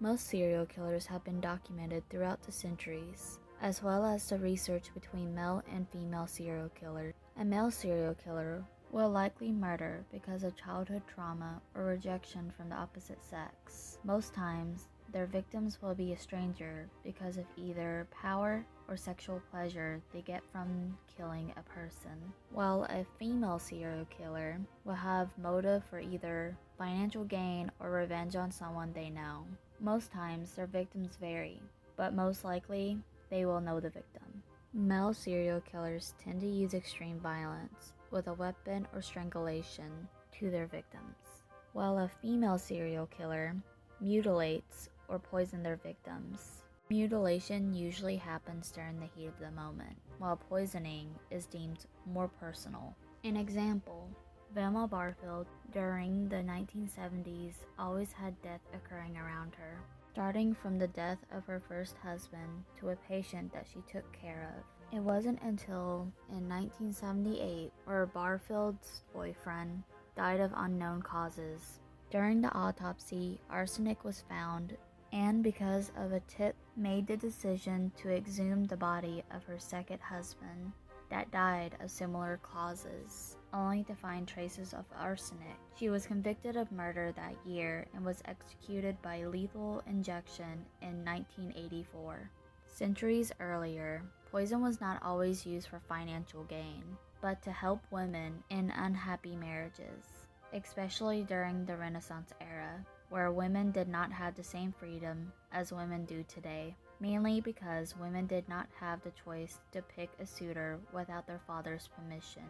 Most serial killers have been documented throughout the centuries, as well as the research between male and female serial killers. A male serial killer will likely murder because of childhood trauma or rejection from the opposite sex. Most times, their victims will be a stranger because of either power or sexual pleasure they get from killing a person, while a female serial killer will have motive for either financial gain or revenge on someone they know. Most times, their victims vary, but most likely, they will know the victim. Male serial killers tend to use extreme violence with a weapon or strangulation to their victims, while a female serial killer mutilates or poisons their victims. Mutilation usually happens during the heat of the moment, while poisoning is deemed more personal. An example, Velma Barfield during the 1970s always had death occurring around her, starting from the death of her first husband to a patient that she took care of. It wasn't until in 1978 where Barfield's boyfriend died of unknown causes. During the autopsy, arsenic was found, and because of a tip, made the decision to exhume the body of her second husband that died of similar causes, only to find traces of arsenic. She was convicted of murder that year and was executed by lethal injection in 1984. Centuries earlier, poison was not always used for financial gain, but to help women in unhappy marriages, especially during the Renaissance era, where women did not have the same freedom as women do today, mainly because women did not have the choice to pick a suitor without their father's permission.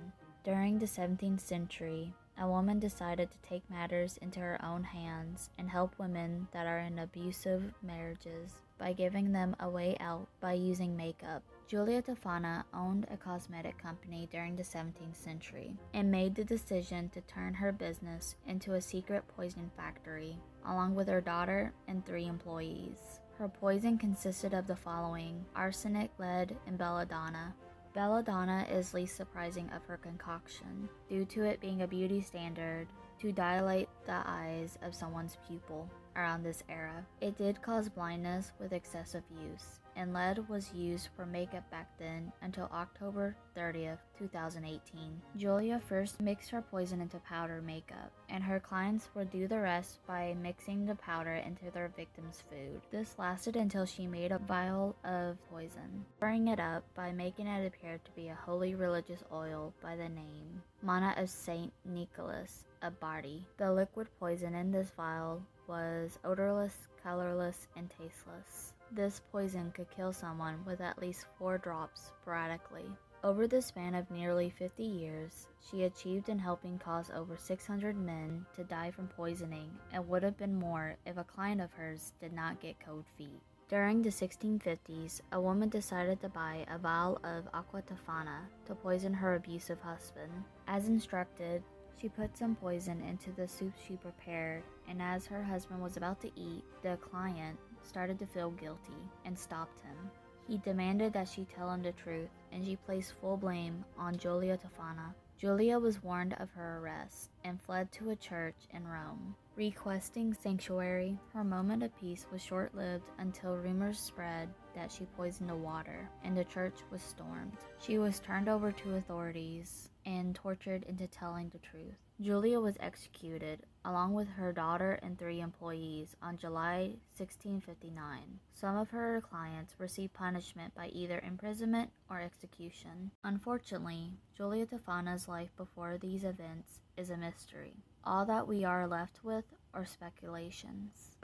During the 17th century, a woman decided to take matters into her own hands and help women that are in abusive marriages by giving them a way out by using makeup. Giulia Tofana owned a cosmetic company during the 17th century and made the decision to turn her business into a secret poison factory, along with her daughter and 3 employees. Her poison consisted of the following: arsenic, lead, and belladonna. Belladonna is least surprising of her concoction, due to it being a beauty standard to dilate the eyes of someone's pupil around this era. It did cause blindness with excessive use, and lead was used for makeup back then until October 30th, 2018. Giulia first mixed her poison into powder makeup, and her clients would do the rest by mixing the powder into their victim's food. This lasted until she made a vial of poison, stirring it up by making it appear to be a holy religious oil by the name Mana of Saint Nicholas of Bari. The liquid poison in this vial was odorless, colorless, and tasteless. This poison could kill someone with at least 4 drops sporadically. Over the span of nearly 50 years, she achieved in helping cause over 600 men to die from poisoning, and would have been more if a client of hers did not get cold feet. During the 1650s, a woman decided to buy a vial of aqua Tofana to poison her abusive husband. As instructed, she put some poison into the soup she prepared, and as her husband was about to eat, the client started to feel guilty and stopped him. He demanded that she tell him the truth, and she placed full blame on Giulia Tofana. Giulia was warned of her arrest and fled to a church in Rome, requesting sanctuary. Her moment of peace was short-lived until rumors spread that she poisoned the water, and the church was stormed. She was turned over to authorities and tortured into telling the truth. Giulia was executed, along with her daughter and 3 employees, on July 1659. Some of her clients received punishment by either imprisonment or execution. Unfortunately, Giulia Tofana's life before these events is a mystery. All that we are left with are speculations.